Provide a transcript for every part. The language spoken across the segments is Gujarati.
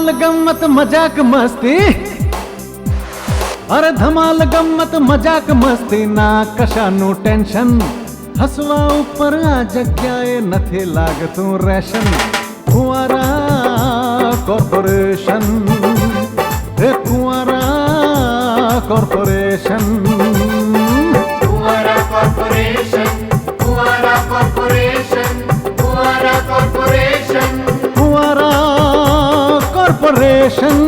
ધમાલ ગમ્મત મજાક મસ્તી, અરે ધમાલ ગમ્મત મજાક મસ્તી ના કશાનું ટેન્શન, હસવા ઉપર આ જગ્યાએ નથી લાગતું રેશન. ફુવારા કોર્પોરેશન, હે ફુવારા કોર્પોરેશન, ફુવારા કોર્પોરેશન, ફુવારા કોર્પોરેશન, ફુવારા કોર્પોરેશન, ફુવારા કોર્પોરેશન.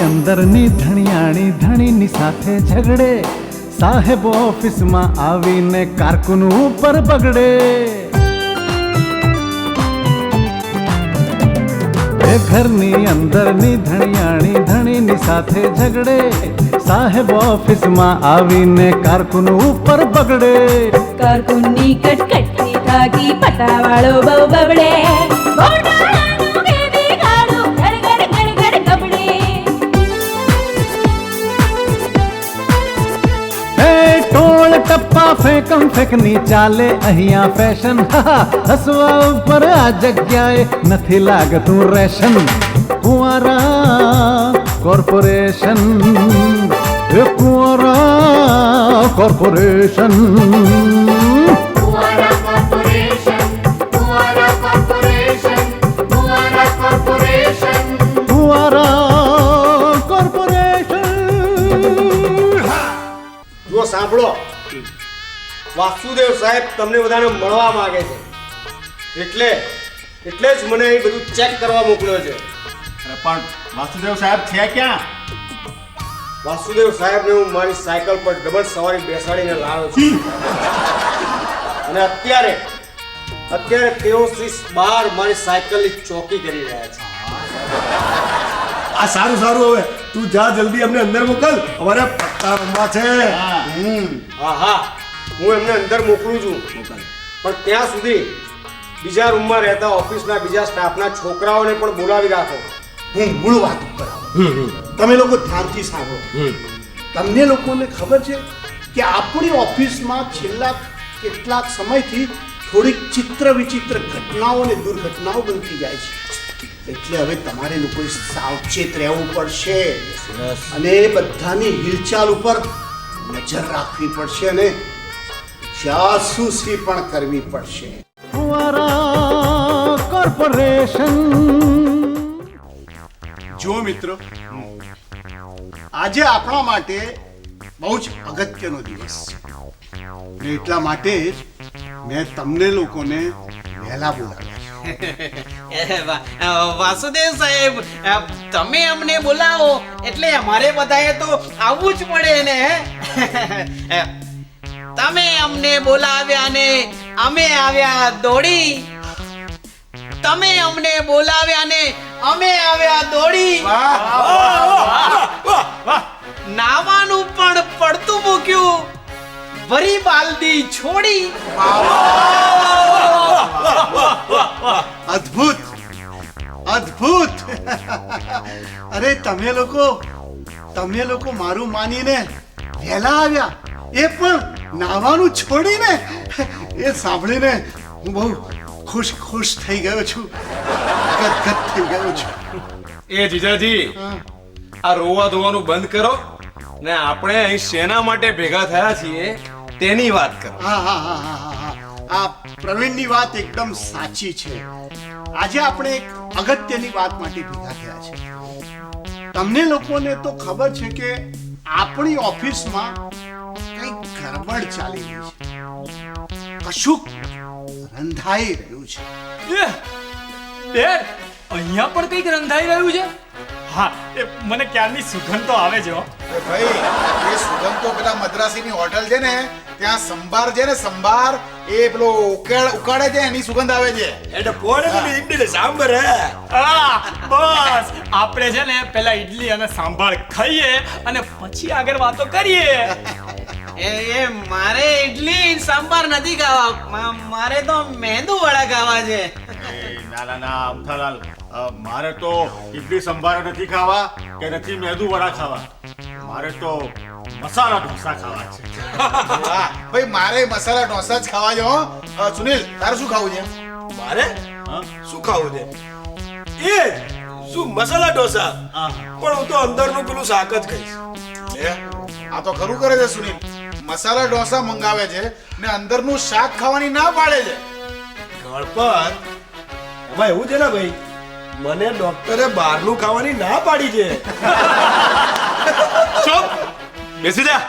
અંદરની ધણિયાણી ધણીની સાથે ઝઘડે, સાહેબ ઓફિસમાં આવીને કારકુન ઉપર બગડે. એ ઘરની અંદરની ધણિયાણી ધણીની સાથે ઝઘડે, સાહેબ ઓફિસમાં આવીને કારકુન ઉપર બગડે. કારકુનની કટકટથી થાકી પટાવાળો બહુ બબડે, ગોટાળાનું બેબી ગાડું ગડગડ ગડગડ કબડે. ટોળ ટપ્પા ફેંકમ ફેંકની ચાલે અહીંયા ફેશન, હસવા ઉપર આ જગ્યાએ નથી લાગતું રેશન. ફુવારા કોર્પોરેશન, ફુવારા કોર્પોરેશન, ફુવારા કોર્પોરેશન, ફુવારા કોર્પોરેશન, ફુવારા કોર્પોરેશન, ફુવારા કોર્પોરેશન. જો સાંભળો, વાસુદેવ સાહેબ તમને બધાને મળવા માંગે છે, એટલે જ મને અહીં બધું ચેક કરવા મોકલ્યો છે. અરે પણ વાસુદેવ સાહેબ છે ક્યાં? વાસુદેવ સાહેબને હું મારી સાયકલ પર ડબલ સવારી બેસાડીને લાવ્યો છું, અને અત્યારે તેઓ બહાર મારી સાયકલની ચોકી કરી રહ્યા છે. આ સારું હવે તું જા, જલ્દી અમને અંદર મોકલ, અમારે પત્તા રમવા છે. હા, હું એમને અંદર મોકલું છું, પણ ત્યાં સુધી બીજા રૂમમાં રહેતા ઓફિસના બીજા સ્ટાફના છોકરાઓને પણ બોલાવી રાખો. હું મૂળ વાત ઉપર આવું. તમે લોકો ધ્યાનથી સાંભળો. તમને લોકોને ખબર છે કે આપણી ઓફિસમાં છેલ્લા કેટલાક સમયથી થોડીક ચિત્ર વિચિત્ર ઘટનાઓ અને દુર્ઘટનાઓ બનતી જાય છે, એટલે હવે તમારે લોકોએ સાવચેત રહેવું પડશે અને બધાની હિલચાલ ઉપર નજર રાખવી પડશે અને જાસૂસી પણ કરવી પડશે. ફુવારા કોર્પોરેશન. જો મિત્રો, આજે આપણા માટે બહુ જ અગત્યનો દિવસ છે, એટલા માટે જ મેં તમને લોકોને વહેલા બોલાવ્યા. વાસુદેવ સાહેબ, તમે અમને બોલાવો એટલે અમારે બધાએ તો આવવું જ પડે ને. તમે અમને બોલાવ્યા ને અમે આવ્યા દોડી, તમે અમને બોલાવ્યા ને અમે આવ્યા દોડી. નાવાનું પણ પડતું મૂક્યું, વરી બાલદી છોડી. અદ્ભુત અદ્ભુત. અરે તમે લોકો મારું માનીને વહેલા આવ્યા, એ પણ નાવાનું છોડીને. એ સાંભળીને હું બહુ ખુશ થઈ ગયો છું, ગદગદ થઈ ગયો છું. એ જીજાજી, આ રોવા ધોવાનું બંધ કરો ને આપણે અહીં શેના માટે ભેગા થયા છીએ તેની વાત કરો. હા. આ પ્રવીણની વાત એકદમ સાચી છે. આજે આપણે એક અગત્યની વાત માટે ભેગા થયા છે. તમને લોકોને તો ખબર છે કે આપણી ઓફિસમાં કંઈક ગડબડ ચાલી રહી છે, કશુંક રંધાઈ રહ્યું છે. અહીંયા પણ કંઈક રંધાઈ રહ્યું છે. હા, મને ક્યારની સુગંધ તો આવે છે. ભાઈ, એ સુગંધ તો પેલા મદ્રાસીની હોટલ છે ને, ત્યાં સંભાર છે ને, સંભાર એ પેલો ઉકાળે છે એની સુગંધ આવે છે. એટલે પોણે તો ઈડલી સાંભાર હે. હા બસ આપણે છે ને પેલા ઈડલી અને સાંભાર ખાઈએ અને પછી આગળ વાતો કરીએ. એ મારે ઇડલી સાંભાર નથી ખાવા, મારે તો મેંદુ વડા ખાવા છે. ના અમથાલાલ, મારે તો ઈડલી સંભાર નથી ખાવા કે નથી મેદુ વડા ખાવા, મારે તો મસાલા ઢોસા ખાવા છે. હા ભાઈ, મારે મસાલા ઢોસા જ ખાવા છે હો. સુનિલ, તારે શું ખાવું છે? મારે શું ખાવું છે? એ શું મસાલા ઢોસા? પણ હું તો અંદરનું પેલું શાક જ ખાઈશ. આ તો ખરું કરે છે સુનિલ, મસાલા ઢોસા મંગાવે છે ને અંદરનું શાક ખાવાની ના પાડે છે. ગણપત, એમાં એવું છે ને ભાઈ, મને ડોક્ટરે બહારનું ખાવાની ના પાડી છે. ચૂપ બેસી જા.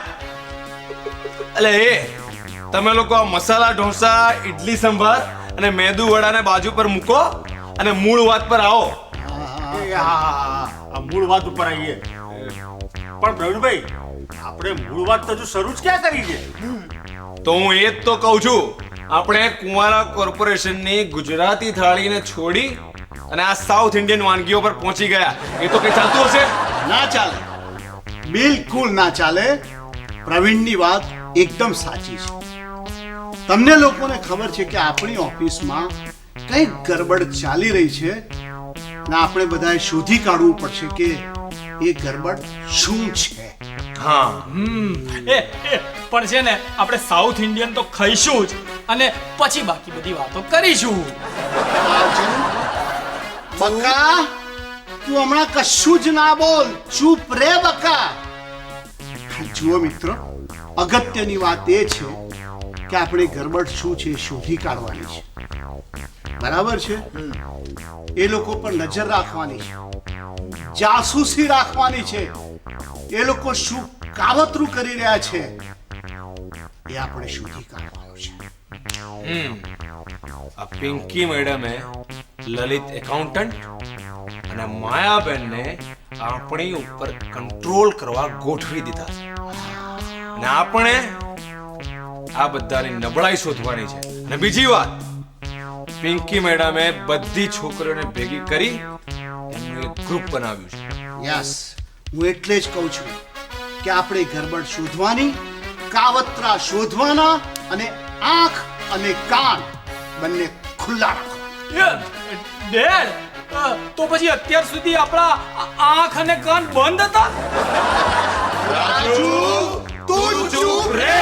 એટલે એ તમે લોકો આ મસાલા ઢોસા, ઇડલી સંભાર અને મેદુ વડાને બાજુ પર મૂકો અને મૂળ વાત પર આવો. આ મૂળ વાત ઉપર આવીએ. પણ પ્રવીણભાઈ, આપણે મૂળ વાત તો હજુ શરૂ જ ક્યાં કરી છે? તો હું એ જ તો કહું છું, આપણે કુંવારા કોર્પોરેશનની ગુજરાતી થાળીને છોડી અને આ સાઉથ ઇન્ડિયન વાનગીઓ પર પહોંચી ગયા. એ તો કઈ ચાલતું હશે? ના ચાલે, બિલકુલ ના ચાલે. પ્રવીણની વાત એકદમ સાચી છે. તમને લોકોને ખબર છે કે આપણી ઓફિસમાં કંઈક ગરબડ ચાલી રહી છે ને આપણે બધાએ શોધી કાઢવું પડશે કે એ ગરબડ શું છે. હા, પણ છે ને આપણે સાઉથ ઇન્ડિયન તો ખાઈશું જ અને પછી બાકી બધી વાતો કરીશું. બકા, તું હમણાં કશું જ ના બોલ, ચૂપ રે બકા. જુઓ મિત્રો, અગત્યની વાત એ છે કે આપણે ગરબડ શું છે એ શોધી કાઢવાની છે. બરાબર છે? એ લોકો પર નજર રાખવાની છે, જાસૂસી રાખવાની છે. એ લોકો શું કાવતરું કરી રહ્યા છે એ આપણે શોધી કાઢવાનું છે. આ પિંકી મેડમે લલિત એકાઉન્ટન્ટ અને માયાબેનને આપણી ઉપર કંટ્રોલ કરવા ગોઠવી દીધા છે. અને આપણે આ બધાની નબળાઈ શોધવાની છે. અને બીજી વાત, પિંકી મેડમે બધી છોકરીઓને ભેગી કરી એમનું એક ગ્રુપ બનાવ્યું છે. યસ, હું એટલે જ કહું છું કે આપણે ગરબડ શોધવાની, કાવતરા શોધવાના અને આંખ અને કાન બંને ખુલ્લા રાખવાના. ડેડ, તો પછી અત્યાર સુધી આપણા આંખ અને કાન બંધ હતા. તું ચૂપ રે.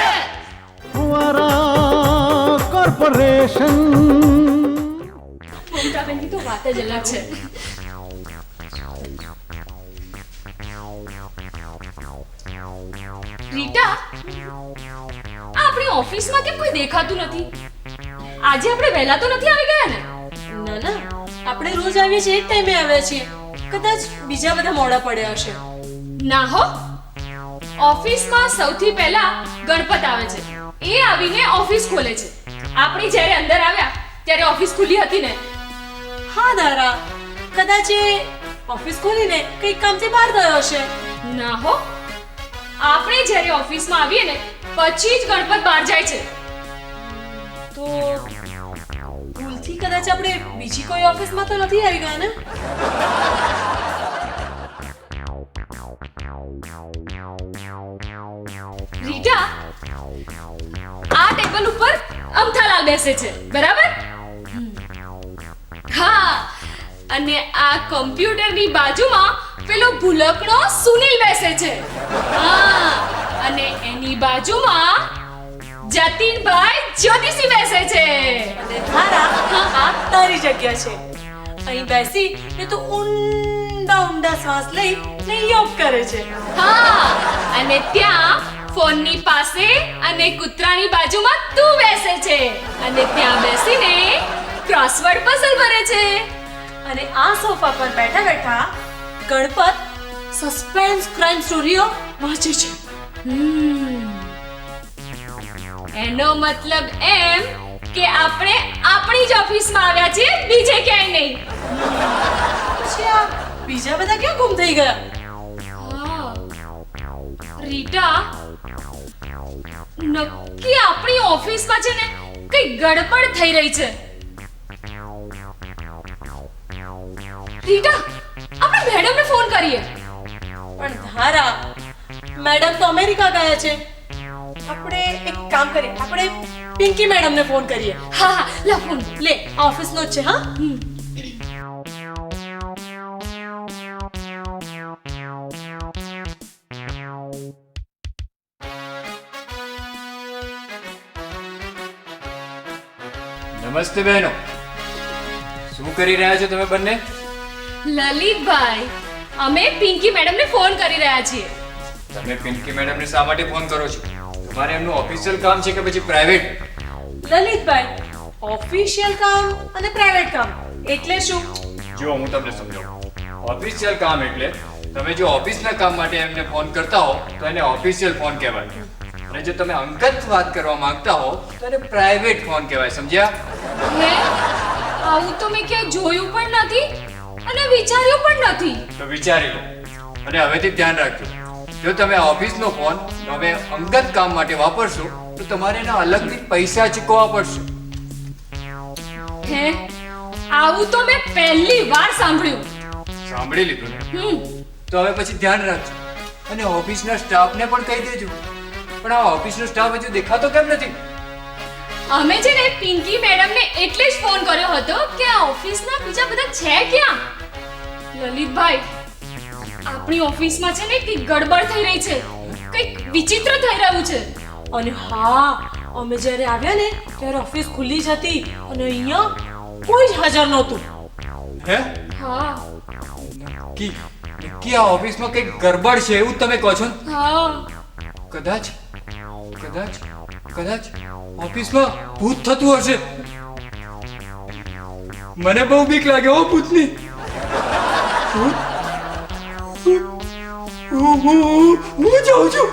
કુંવારા કોર્પોરેશન. મમતાબેનની તો વાત જ અલગ છે. રીટા, આપણી ઓફિસમાં કેમ કોઈ દેખાતું નથી? આજે આપણે વહેલા તો નથી આવી ગયા ને? ના ના, આપણે રોજ આવીએ છીએ એક ટાઈમે આવ્યા છીએ. કદાચ બીજા બધા મોડા પડ્યા હશે. ના હો, ઓફિસમાં સૌથી પહેલા ગણપત આવે છે. એ આવીને ઓફિસ ખોલે છે. આપણે જ્યારે અંદર આવ્યા ત્યારે ઓફિસ ખુલ્લી હતી ને? હા દારા, કદાચ એ ઓફિસ ખોલીને કંઈક કામથી બહાર ગયો હશે. ના હો, આપણે જ્યારે ઓફિસમાં આવીએ ને પછી જ ગણપત બહાર જાય છે. તો ભૂલથી કદાચ આપણે બીજી કોઈ ઓફિસમાં તો નથી આવી ગયા ને? રીટા, આ ટેબલ ઉપર અમથાલાલ બેસે છે, બરાબર? હા, અને આ કમ્પ્યુટરની બાજુમાં પેલો ભૂલકડો સુનિલ બેસે છે. હા, અને એની બાજુમાં જતીનભાઈ જ્યોતિષી બેસે છે. અને તારા આ તારી જગ્યા છે. અહીં બેસી ને તું ઊંડા ઊંડા શ્વાસ લઈ યોગ કરે છે. હા, અને ત્યાં ફોનની પાસે અને કૂતરાની બાજુમાં તું બેસે છે અને ત્યાં બેસીને ક્રોસવર્ડ પઝલ ભરે છે. અને આ સોફા પર બેઠા બેઠા ગણપત સસ્પેન્સ ક્રાઇમ સ્ટોરીઓ વાંચે છે. એનો મતલબ એમ કે આપણે આપણી જ ઓફિસમાં આવ્યા છીએ, બીજે ક્યાંય નહીં. પછી આ બીજા બધા ક્યાં ગુમ થઈ ગયા? રીટા, નક્કી આપણી ઓફિસમાં છે ને કઈ ગડબડ થઈ રહી છે. રીટા, આપણે મેડમને ફોન કરીએ. પણ ધારા, મેડમ તો અમેરિકા ગયા છે. આપણે એક કામ કરીએ, આપણે પિંકી મેડમને ફોન કરીએ. હા હા, લા ફોન લે, આ ઓફિસનો જ છે. હા, નમસ્તે બહેનો, શું કરી રહ્યા છો તમે બંને? લલિતભાઈ, અમે પિંકી મેડમને ફોન કરી રહ્યા છીએ. તમે પિંકી મેડમને શા માટે ફોન કરો છો? તમારે એમનું ઓફિશિયલ કામ છે કે પછી પ્રાઇવેટ? લલિતભાઈ, ઓફિશિયલ કામ અને પ્રાઇવેટ કામ એટલે શું? જો હું તમને સમજાવું. ઓફિશિયલ કામ એટલે તમે જો ઓફિસના કામ માટે એમને ફોન કરતા હો તો એને ઓફિશિયલ ફોન કહેવાય. અને જો તમે અંગત વાત કરવા માંગતા હો તો એને પ્રાઇવેટ ફોન કહેવાય. સમજ્યા? હે, આવું તો મેં ક્યાંય જોયું પણ નથી અને વિચાર્યું પણ નથી. તો વિચારી લો અને હવેથી ધ્યાન રાખજો. જો તમે ઓફિસનો ફોન હવે અંગત કામ માટે વાપરશો તો તમારે એના અલગથી પૈસા ચૂકવવા પડશે. હે, આવું તો મેં પહેલી વાર સાંભળ્યું. સાંભળી લીધું ને? તો હવે પછી ધ્યાન રાખજો અને ઓફિસના સ્ટાફને પણ કહી દેજો. પણ આ ઓફિસનો સ્ટાફ હજુ દેખાતો કેમ નથી? અમે છે ને પિંકી મેડમને એટલે જ ફોન કર્યો હતો કે આ ઓફિસના બીજા બધા છે ક્યાં. લલિતભાઈ, આપણી ઓફિસમાં છે ને કંઈક ગડબડ થઈ રહી છે, કંઈક વિચિત્ર થઈ રહ્યું છે. અને હા, અમે જ્યારે આવ્યા ને ત્યારે ઓફિસ ખુલ્લી જ હતી અને અહીંયા કોઈ જ હાજર નહોતું. હે? હા કે આ ઓફિસમાં કંઈક ગડબડ છે એવું તમે કહો છો? હા, કદાચ ઓફિસમાં ભૂત થતું હશે. મને બહુ બીક લાગે હો ભૂતની. હું જાઉં છું.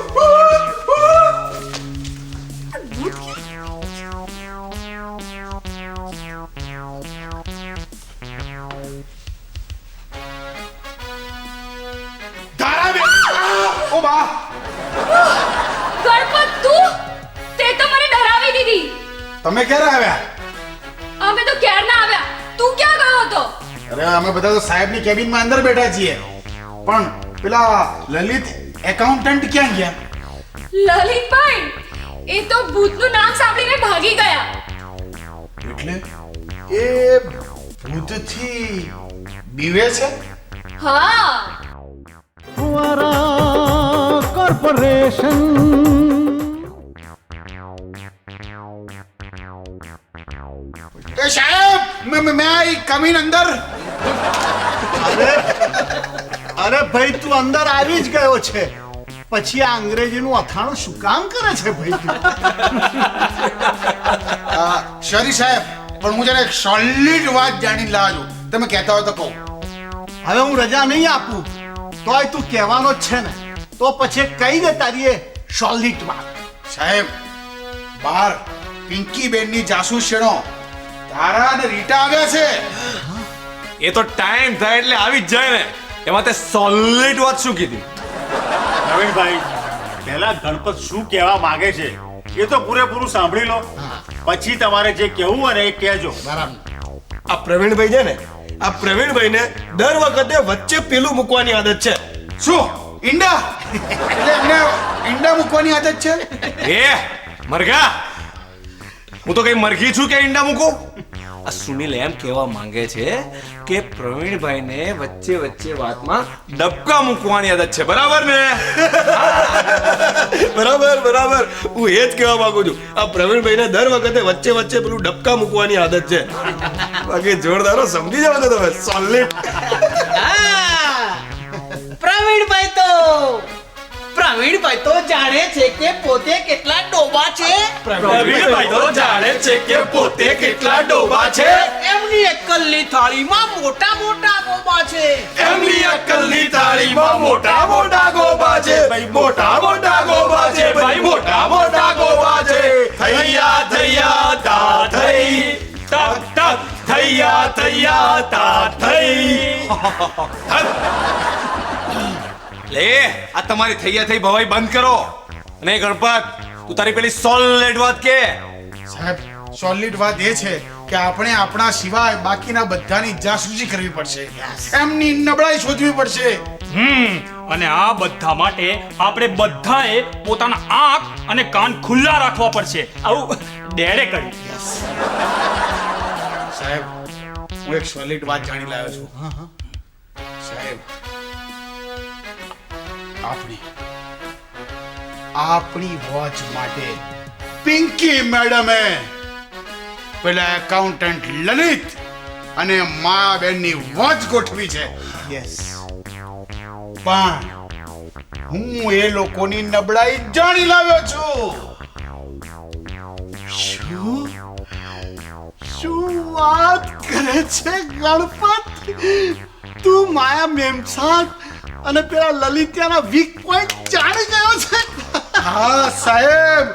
ઓ બા, ગણપત, તું તે તો મને ડરાવી દીધી. તમે ક્યારે આવ્યા? અમે તો ક્યારના આવ્યા. તું ક્યાં ગયો હતો? અરે અમે બધા તો સાહેબની કેબિનમાં અંદર બેઠા છીએ. પણ પેલા લલિત એકાઉન્ટન્ટ ક્યાં ગયા? લલિતભાઈ, એ તો ભૂતનું નામ સાંભળીને ભાગી ગયા. એટલે એ ભૂતથી બીવે છે? હા, ફુવારા કોર્પોરેશન. એ સાહેબ, મે આઈ કમ ઇન અંદર? અરે ભાઈ, તું અંદર આવી જ ગયો છે, પછી આ અંગ્રેજીનું અથાણું શું કામ કરે છે ભાઈ તું? શરી સાહેબ, પણ હું જરા એક સોલિડ વાત જાણી લાવ્યો છું. તમે કહેતા હોય તો કહો. હવે હું રજા નહીં આપું તોય તું કહેવાનો જ છે ને, તો પછી કહી દે તારી એ સોલિડ વાત. સાહેબ, બહાર પિંકી બેનની જાસૂસીનો તારા અને રીટા આવ્યા છે. એ તો ટાઈમ થાય એટલે આવી જ જાય ને. એમાં તે સોલિડ વાત શું કીધી? નવીનભાઈ, પહેલા ગણપત શું કહેવા માંગે છે એ તો પૂરેપૂરું સાંભળી લો, પછી તમારે જે કહેવું હોય ને એ કહેજો. બરાબર. આ પ્રવીણભાઈ છે ને, આ પ્રવીણભાઈને દર વખતે વચ્ચે પેલું મૂકવાની આદત છે. શું ઈંડા? એટલે એમને ઈંડા મૂકવાની આદત છે? એ મરઘા, હું તો કઈ મરઘી છું કે ઈંડા મૂકું? આ સુનિલ એમ કહેવા માંગે છે કે પ્રવીણભાઈને વચ્ચે વચ્ચે વાતમાં ડબકા મૂકવાની આદત છે. બરાબર ને? બરાબર, હું એ જ કહેવા માંગુ છું. આ પ્રવીણભાઈને દર વખતે વચ્ચે વચ્ચે પેલું ડબકા મૂકવાની આદત છે. બાકી જોરદારો સમજી જાવ તો તમે. સોલિડ. પ્રવીણભાઈ તો જાણે છે કે પોતે કેટલા ડોબા છે. પ્રવીણભાઈ તો જાણે છે કે પોતે કેટલા ડોબા છે. એમની અક્કલની થાળીમાં મોટા મોટા ગોબા છે. એમની અક્કલની થાળીમાં મોટા મોટા ગોબા છે. ભાઈ મોટા મોટા ગોબા છે. ભાઈ મોટા મોટા ગોબા છે. થૈયા તા થઈ, તક થૈયા તા થઈ. લે, આ તમારી થૈયા થઈ ભવાઈ બંધ કરો. અને ગણપત તું તારી પેલી સોલિડ વાત કે. સાહેબ સોલિડ વાત એ છે કે આપણે આપણા સિવાય બાકીના બધાની જાસૂસી કરવી પડશે, એમની નબળાઈ શોધવી પડશે. અને આ બધા માટે આપણે બધાએ પોતાના આંખ અને કાન ખુલ્લા રાખવા પડશે. આવું ડેડે કર્યું. સાહેબ હું એક સોલિડ વાત જાણી લાવ્યો છું. સાહેબ આપણી વોચ માટે પિંકી મેડમે પેલા એકાઉન્ટન્ટ લલિત અને માયાબેનની વોચ ગોઠવી છે. યસ, પણ હું એ લોકોની નબળાઈ જાણી લાવ્યો છું. શું વાત કરે છે ગણપત? તું માયા મેમસાદ અને પેલા લલિતિયાના વીક પોઈન્ટ જાણી ગયો છે. હા સાહેબ,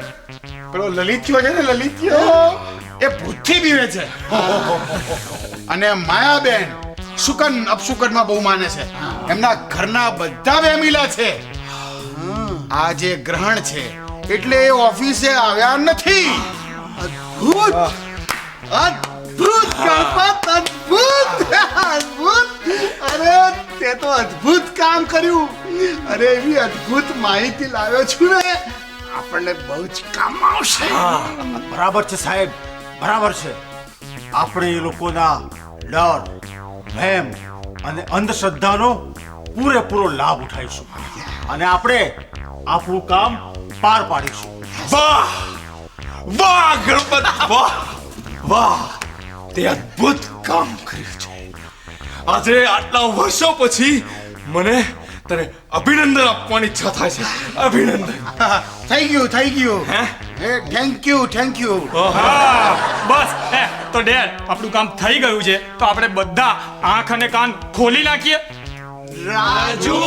પેલો લલિત્યો છે ને, લલિત્યો એ ભૂતથી બીવે છે. અને માયાબેન શુકન અપશુકનમાં બહુ માને છે. એમના ઘરના બધા વેમીલા છે. આ જે ગ્રહણ છે એટલે એ ઓફિસે આવ્યા નથી. અદ્ભુત અદ્ભુત ગણપત, અદ્ભુત અદ્ભુત. અરે તે તો અદ્ભુત કામ કર્યું. અરે એવી અદ્ભુત માહિતી લાવ્યો છું ને, આપણને બહુ જ કામ આવશે. બરાબર છે સાહેબ, બરાબર છે. આપણે એ લોકોના ડર, વહેમ અને અંધશ્રદ્ધાનો પૂરેપૂરો લાભ ઉઠાવીશું અને આપણે આપણું કામ પાર પાડીશું. વાહ વાહ ગણપત, વાહ વાહ, તે અદ્ભુત કામ કર્યું છે. આજે આટલા વર્ષો પછી મને તને અભિનંદન આપવાની ઈચ્છા થાય છે. અભિનંદન. થઈ ગયું થઈ ગયું. Thank you thank you. બસ તો ડેડ આપણું કામ થઈ ગયું છે, તો આપણે બધા આંખ અને કાન ખોલી નાખીએ. રાજુ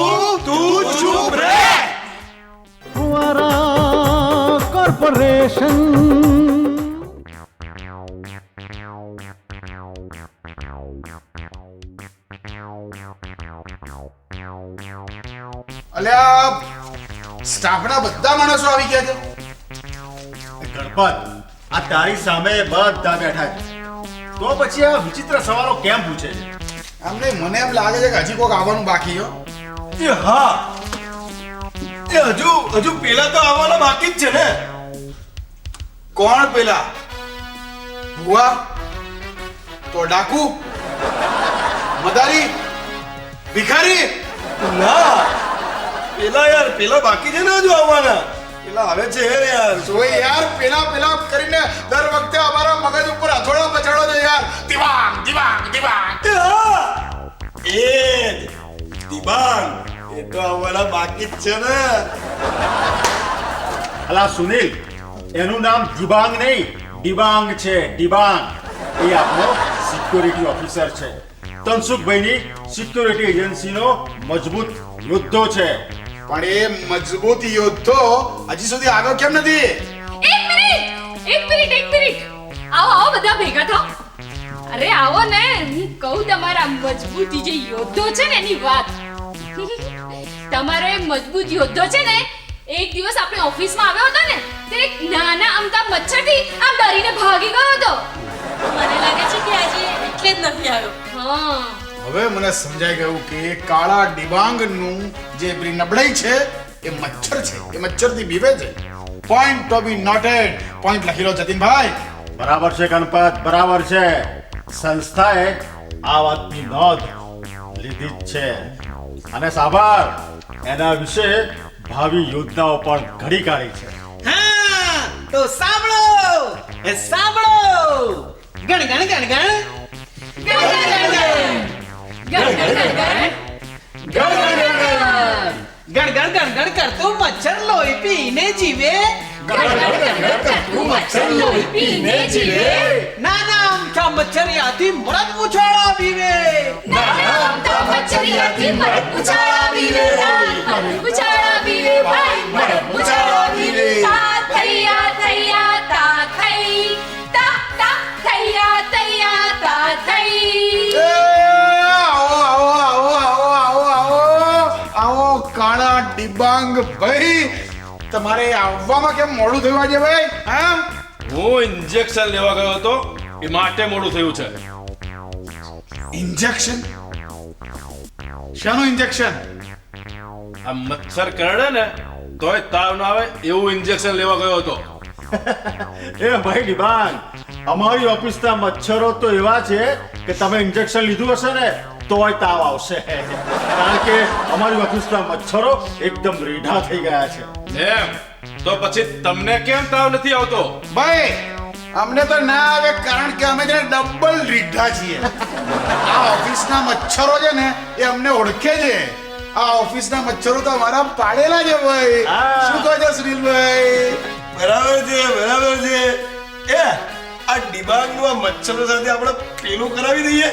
તું ચૂપ રે. ફુવારા કોર્પોરેશન. અલ્યા સ્ટાફના બધા માણસો આવી ગયા છે. ગણપત, આ તારી સામે બધા બેઠા છે, તો પછી આ વિચિત્ર સવાલો કેમ પૂછે છે? આમ નહીં, મને એમ લાગે છે કે હજી કોક આવવાનું બાકી હો. હા, એ હજુ પેલા તો આવવાના બાકી જ છે ને. કોણ પેલા? ભુવા તો ડાકુ, મદારી, ભિખારી? ના, પેલા બાકી છે ને હજુ આવવાના. પેલા આવે છે યાર. ઓય યાર, પેલા કરીને દર વખતે અમારા મગજ ઉપર હથોડો પછાડો છે યાર. દિવાંગ દિવાંગ દિવાંગ. એ દિબાંગ એ તો આવવાના બાકી જ છે ને. અલા સુનિલ, એનું નામ દિબાંગ નહીં, ડિબાંગ છે. ડિબાંગ એ આપણો સિક્યોરિટી ઓફિસર છે. તનસુખભાઈની સિક્યોરિટી એજન્સીનો મજબૂત યોદ્ધો છે. પણ એ મજબૂત યોદ્ધો હજી સુધી આગળ કેમ નથી? એક મિનિટ. આવો બધા ભેગા થાઓ. અરે આવો ને, હું કહું તમારા મજબૂતી જે યોદ્ધો છે ને એની વાત. તમારો એ મજબૂત યોદ્ધો છે ને, એક દિવસ આપણે ઓફિસમાં આવ્યો હતો ને, તે એક નાના અમથા મચ્છરથી આમ ડરીને ભાગી ગયો હતો. મને લાગે છે કે આજે એટલે જ નથી આવ્યો. હા, હવે મને સમજાઈ ગયું કે એ કાળા ડિબાંગનું જે પેલી નબળાઈ છે એ મચ્છર છે. એ મચ્છરથી બીવે છે. પોઈન્ટ ટુ બી નોટેડ. પોઈન્ટ લખી લો જતીનભાઈ. બરાબર છે ગણપત, બરાબર છે. સંસ્થાએ આ વાતની નોંધ લીધી જ છે અને સાંભળ, એના વિશે ભાવિ યોજનાઓ પણ ઘડી કાઢી છે. હા તો સાંભળો ગણ ગણ ગણ ગણ ગણ ગણ કરતું મચ્છર લોહી પીને જીવે. નાના અમથા મચ્છરિયાથી મરદ ઉછાળા પીવે. આવો કાળા ડિબાંગ ભાઈ, તમારે આવવામાં કેમ મોડું થયું આજે ભાઈ? હા, હું ઇન્જેક્શન લેવા ગયો હતો એ માટે મોડું થયું છે. ઇન્જેક્શન? શાનું ઇન્જેક્શન? આ મચ્છર કરડે ને તોય તાવ ના આવે એવું ઇન્જેક્શન લેવા ગયો હતો. એ ભાઈ ડિબાંગ, અમારી ઓફિસના મચ્છરો તો એવા છે કે તમે ઇન્જેક્શન લીધું હશે ને તોય તાવ આવશે. કારણ કે અમારી ઓફિસના મચ્છરો એકદમ રીઢા થઈ ગયા છે. એમ તો પછી તમને કેમ તાવ નથી આવતો? ભાઈ અમને તો ના આવે કારણ કે અમે છે ને ડબલ રીઢા છીએ. આ ઓફિસના મચ્છરો છે ને એ અમને ઓળખે છે. આ ઓફિસના મચ્છરો તો અમારા પાડેલા છે ભાઈ. શું કહો છો સુનિલભાઈ? બરાબર છે, બરાબર છે. એ આ ડિબાંગનું આ મચ્છરો સાથે આપણે પેલું કરાવી દઈએ.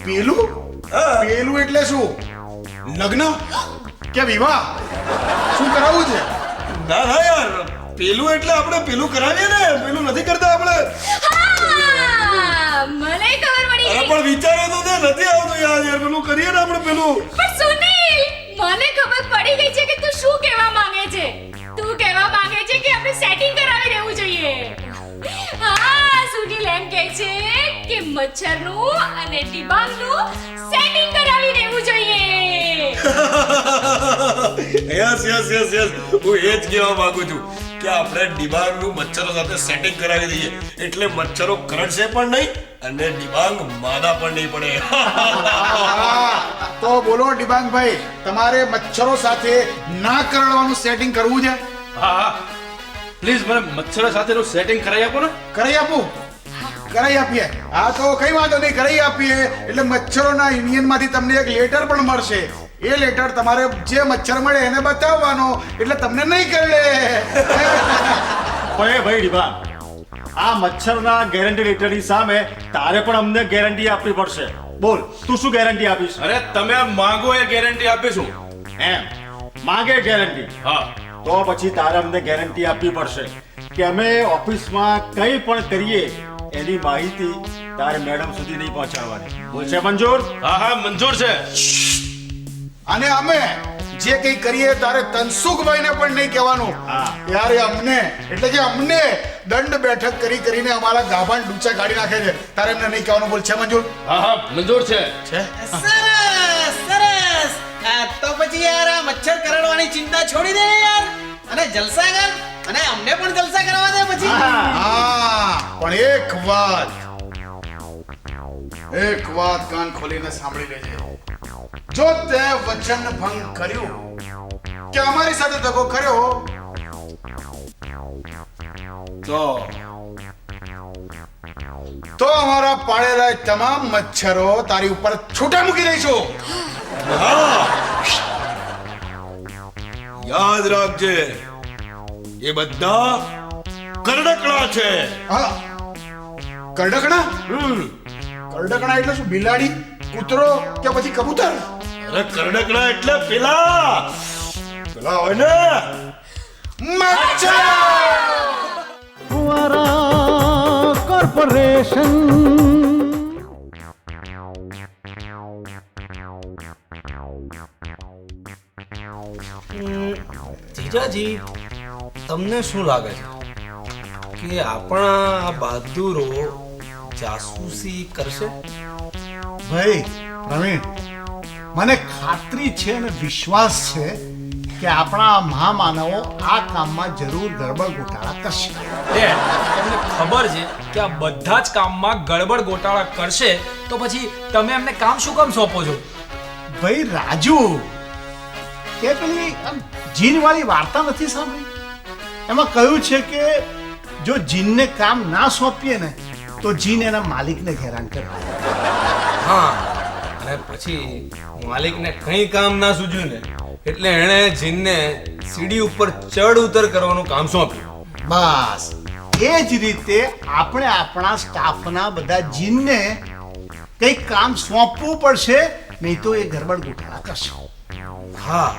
પેલું? પેલું એટલે શું? લગ્ન કે વિવાહ? શું કરાવવું છે? ના ના યાર, પેલું એટલે આપણે પેલું કરાવીએ ને, પેલું નથી કરતા આપણે. હા, મને ખબર પડી અરે ગઈ. પણ વિચારે તો તે નથી આવતું યાર, પેલું કરીએ ને આપણે પેલું. પણ સુનિલ, મને ખબર પડી ગઈ છે કે તું શું કહેવા માંગે છે. તું કહેવા માંગે છે કે આપણે સેટિંગ કરાવી દેવું જોઈએ. હા, સુનિલ એમ કહે છે કે મચ્છરનું અને ડિબાંગનું સેટિંગ કરાવી દેવું જોઈએ. યસ યસ યસ યસ, હું એ જ કહેવા માંગુ છું કે આપણે ડિબાંગનું મચ્છરો સાથે સેટિંગ કરાવી દઈએ એટલે મચ્છરો કરડશે પણ નહીં અને ડિબાંગ માદા પણ નહીં પડે. તો બોલો ડિબાંગભાઈ, તમારે મચ્છરો સાથે ના કરડવાનું સેટિંગ કરવું છે? હા હા, પ્લીઝ મને મચ્છરો સાથેનું સેટિંગ કરાવી આપો ને. કરાઈ આપું? કરાઈ આપીએ. હા તો કઈ વાંધો નહીં, કરાઈ આપીએ. એટલે મચ્છરોના યુનિયનમાંથી તમને એક લેટર પણ મળશે. એ લેટર તમારે જે મચ્છર મળે એને બતાવવાનો એટલે તમને નહીં કરડે. પણ એ ભાઈ ડિબાંગ, આ મચ્છરના ગેરંટી લેટરની સામે તારે પણ અમને ગેરંટી આપવી પડશે. બોલ, તું શું ગેરંટી આપીશ? અરે તમે માંગો એ ગેરંટી આપીશું. એમ માંગે ગેરંટી? હા, તો પછી તારે અમને ગેરંટી આપવી પડશે કે અમે ઓફિસમાં કંઈ પણ કરીએ એની માહિતી તારે મેડમ સુધી નહીં પહોંચાડવાની. બોલ, છે મંજૂર? હા હા, મંજૂર છે. અને અમે જે કંઈ કરીએ તારે તનસુખભાઈને પણ નહીં કહેવાનું. ત્યારે અમને એટલે કે અમને દંડ બેઠક કરીને અમારા ગાભાન ડૂચા કાઢી નાખે છે. તારે એમને નહીં કહેવાનું. બોલ, છે મંજૂર? હા હા, મંજૂર છે. સરસ સરસ. તો પછી યાર આ મચ્છર કરડવાની ચિંતા છોડી દે યાર અને જલસા કર અને અમને પણ જલસા કરવા દે પછી. હા, પણ એક વાત કાન ખોલીને સાંભળી લેજે. જો તે વચન ભંગ કર્યું કે અમારી સાથે દગો કર્યો તો અમારા પાળેલા તમામ મચ્છરો તારી ઉપર છૂટા મૂકી દઈશું. યાદ રાખજે, એ બધા કરડકડા છે. હા, કરડકડા? કરડકડા એટલે શું? બિલાડી, કૂતરો કે પછી કબૂતર? અરે કરડકડા એટલે પેલા હોય ને મચ્છર. ફુવારા કોર્પોરેશન. જીજાજી, તમને શું લાગે છે કે આપણા આ બહાદુરો જાસૂસી કરશે? ભાઈ પ્રવીણ, મને ખાતરી છે અને વિશ્વાસ છે કે આપણા મહામાનવો આ કામમાં જરૂર ગડબડ ગોટાળા કરશે. તમને ખબર છે કે આ બધા જ કામમાં ગડબડ ગોટાળા કરશે તો પછી તમે એમને કામ શું કામ સોંપો છો? ભાઈ રાજુ, કે પેલી જીન વાળી વાર્તા નથી સાંભળી? એમાં કહ્યું છે કે જો જીનને કામ ના સોંપીએ ને તો જીન એના માલિકને હેરાન કરે. હા, અને પછી માલિકને કંઈ કામ ના સૂજ્યું ને એટલે એણે જીનને સીડી ઉપર ચડ ઉતર કરવાનું કામ સોંપ્યું. બસ એ જ રીતે આપણે આપણા સ્ટાફના બધા જીનને કંઈક કામ સોંપવું પડશે, નહીં તો એ ગરબડ ગોટાળા કરશે. હા,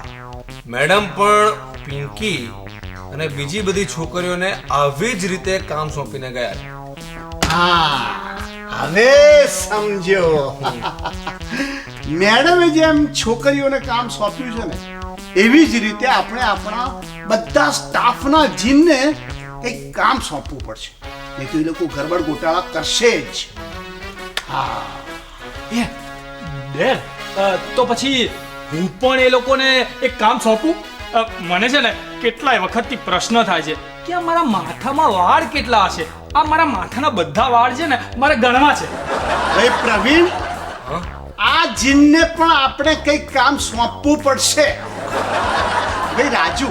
મેડમ પણ પિંકી અને બીજી બધી છોકરીઓને આવી જ રીતે કામ સોંપીને ગયા. હા, હવે સમજો. મેડમે જેમ છોકરીઓને કામ સોંપ્યું છે ને એવી જ રીતે આપણે આપણા બધા સ્ટાફના જીનને કંઈક કામ સોંપવું પડશે, નહીં તો એ લોકો ગરબડ ગોટાળા કરશે જ. હા, એ ડેડ, તો પછી હું પણ એ લોકોને એક કામ સોંપું? મને છે ને કેટલાય વખતથી પ્રશ્ન થાય છે કે આ મારા માથામાં વાળ કેટલા હશે. આ મારા માથાના બધા વાળ છે ને મારે ગણવા છે. ભાઈ પ્રવીણ, આ જીનને પણ આપણે કંઈક કામ સોંપવું પડશે. ભાઈ રાજુ,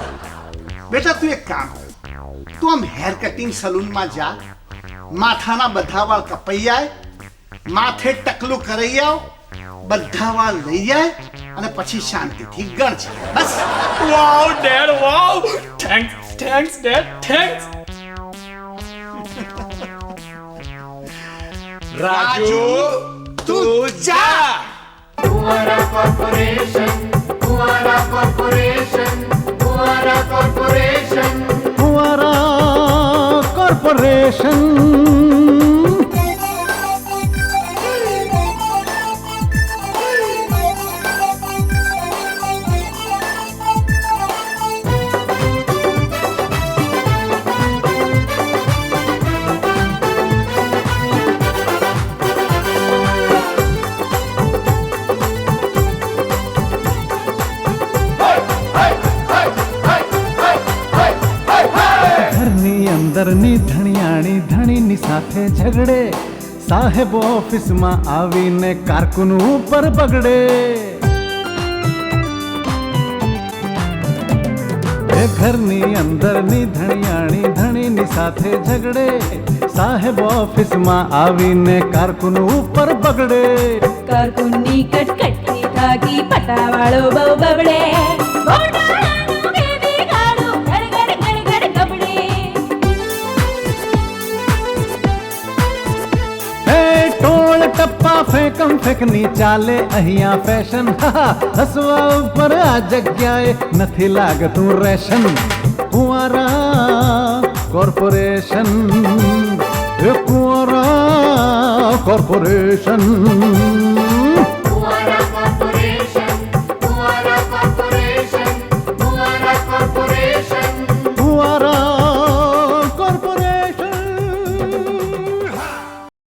બેટા તું એક કામ કર, તું આમ હેર કટિંગ સલૂનમાં જા, માથાના બધા વાળ કપાઈ આય, માથે ટકલું કરાઈ આવ, બધા વાળ લઈ જાય અને પછી શાંતિથી ગણજે. બસ. Wow dad, wow! Thanks dad, thanks. Raju, તું જા. Fuara Corporation, Fuara Corporation, Fuara Corporation. Fuara corporation. ઘરની અંદરની ધણિયાણી ધણીની સાથે ઝઘડે, સાહેબ ઓફિસમાં આવીને કારકુન ઉપર બગડે. એ ઘરની અંદરની ધણિયાણી ધણીની સાથે ઝઘડે, સાહેબ ઓફિસમાં આવીને કારકુન ઉપર બગડે. કારકુનની કટકટથી થાકી પટાવાળો બહુ બબડે. ગોટાળાનું બેબી ગાડું ગડગડ ગડગડ કબડે. હે ટોળ ટપ્પા ફેંકમ ફેંકની ચાલે અહીંયા ફેશન. હસવા ઉપર આ જગ્યાએ નથી લાગતું રેશન. ફુવારા કોર્પોરેશન, એ ફુવારા કોર્પોરેશન.